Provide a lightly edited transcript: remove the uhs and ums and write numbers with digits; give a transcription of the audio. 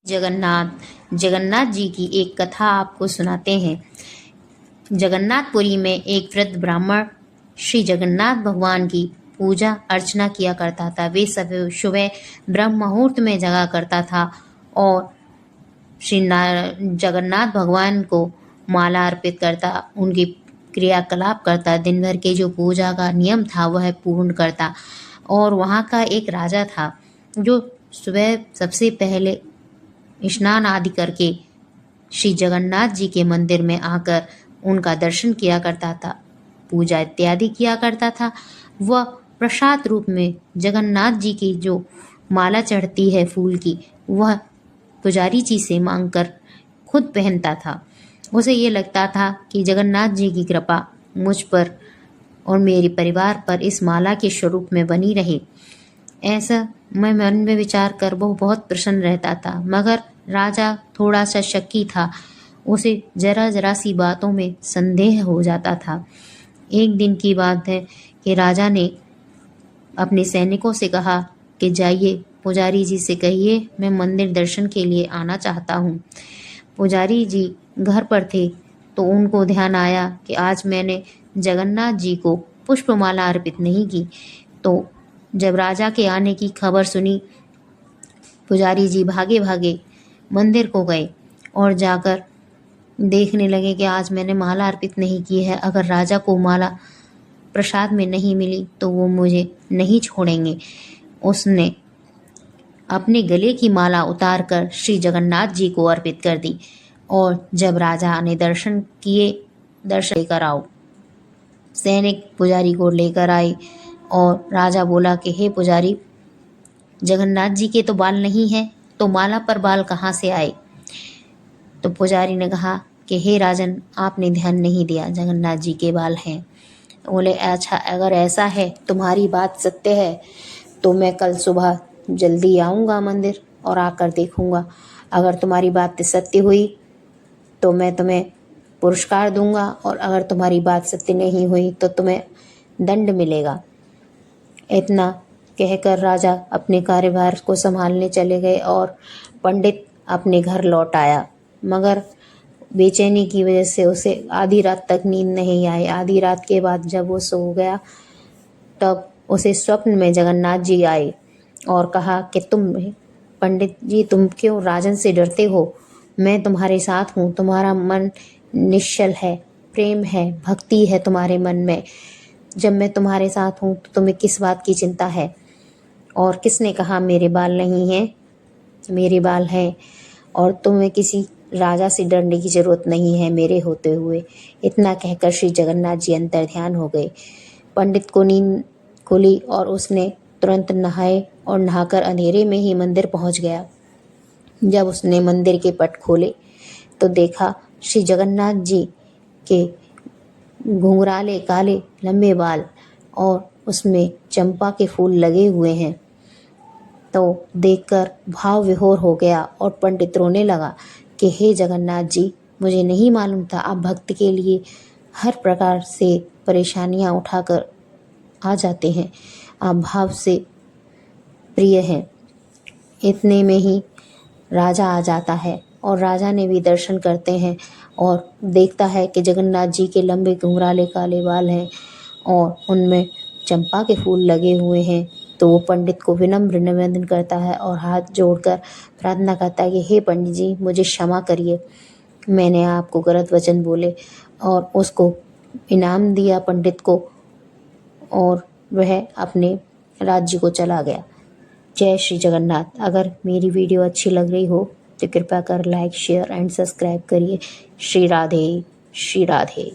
जगन्नाथ जी की एक कथा आपको सुनाते हैं। जगन्नाथपुरी में एक वृद्ध ब्राह्मण श्री जगन्नाथ भगवान की पूजा अर्चना किया करता था। वे सुबह ब्रह्म मुहूर्त में जगा करता था और श्री जगन्नाथ भगवान को माला अर्पित करता, उनकी क्रियाकलाप करता, दिन भर के जो पूजा का नियम था वह पूर्ण करता। और वहाँ का एक राजा था जो सुबह सबसे पहले स्नान आदि करके श्री जगन्नाथ जी के मंदिर में आकर उनका दर्शन किया करता था, पूजा इत्यादि किया करता था। वह प्रसाद रूप में जगन्नाथ जी की जो माला चढ़ती है फूल की, वह पुजारी जी से मांगकर खुद पहनता था। उसे ये लगता था कि जगन्नाथ जी की कृपा मुझ पर और मेरे परिवार पर इस माला के स्वरूप में बनी रहे। ऐसा मैं मन में विचार कर वो बहुत प्रसन्न रहता था। मगर राजा थोड़ा सा शक्की था, उसे जरा सी बातों में संदेह हो जाता था। एक दिन की बात है कि राजा ने अपने सैनिकों से कहा कि जाइए पुजारी जी से कहिए मैं मंदिर दर्शन के लिए आना चाहता हूँ। पुजारी जी घर पर थे तो उनको ध्यान आया कि आज मैंने जगन्नाथ जी को पुष्पमाला अर्पित नहीं की। तो जब राजा के आने की खबर सुनी, पुजारी जी भागे भागे मंदिर को गए और जाकर देखने लगे कि आज मैंने माला अर्पित नहीं की है। अगर राजा को माला प्रसाद में नहीं मिली तो वो मुझे नहीं छोड़ेंगे। उसने अपने गले की माला उतार कर श्री जगन्नाथ जी को अर्पित कर दी। और जब राजा ने दर्शन किए, दर्शन लेकर आओ, सैनिक पुजारी को लेकर आए और राजा बोला कि हे पुजारी, जगन्नाथ जी के तो बाल नहीं हैं, तो माला पर बाल कहाँ से आए? तो पुजारी ने कहा कि हे राजन, आपने ध्यान नहीं दिया, जगन्नाथ जी के बाल हैं। बोले अच्छा, अगर ऐसा है, तुम्हारी बात सत्य है, तो मैं कल सुबह जल्दी आऊँगा मंदिर और आकर देखूँगा। अगर तुम्हारी बात सत्य हुई तो मैं तुम्हें पुरस्कार दूंगा, और अगर तुम्हारी बात सत्य नहीं हुई तो तुम्हें दंड मिलेगा। इतना कहकर राजा अपने कार्यभार को संभालने चले गए और पंडित अपने घर लौट आया। मगर बेचैनी की वजह से उसे आधी रात तक नींद नहीं आई। आधी रात के बाद जब वो सो गया, तब उसे स्वप्न में जगन्नाथ जी आए और कहा कि तुम पंडित जी, तुम क्यों राजन से डरते हो? मैं तुम्हारे साथ हूँ, तुम्हारा मन निश्चल है, प्रेम है, भक्ति है तुम्हारे मन में। जब मैं तुम्हारे साथ हूँ तो तुम्हें किस बात की चिंता है? और किसने कहा मेरे बाल नहीं हैं? मेरे बाल हैं, और तुम्हें किसी राजा से डरने की जरूरत नहीं है मेरे होते हुए। इतना कहकर श्री जगन्नाथ जी अंतर ध्यान हो गए। पंडित को नींद खुली और उसने तुरंत नहाए और नहाकर अंधेरे में ही मंदिर पहुंच गया। जब उसने मंदिर के पट खोले तो देखा श्री जगन्नाथ जी के घुंघराले काले लंबे बाल और उसमें चंपा के फूल लगे हुए हैं। तो देखकर भाव विभोर हो गया और पंडित रोने लगा कि हे जगन्नाथ जी, मुझे नहीं मालूम था आप भक्त के लिए हर प्रकार से परेशानियां उठाकर आ जाते हैं। आप भाव से प्रिय हैं। इतने में ही राजा आ जाता है और राजा ने भी दर्शन करते हैं और देखता है कि जगन्नाथ जी के लंबे घुंघराले काले बाल हैं और उनमें चंपा के फूल लगे हुए हैं। तो वो पंडित को विनम्र निवेदन करता है और हाथ जोड़कर प्रार्थना करता है कि हे पंडित जी, मुझे क्षमा करिए, मैंने आपको गलत वचन बोले। और उसको इनाम दिया पंडित को और वह अपने राज्य को चला गया। जय श्री जगन्नाथ। अगर मेरी वीडियो अच्छी लग रही हो तो कृपया कर लाइक, शेयर एंड सब्सक्राइब करिए। श्री राधे, श्री राधे।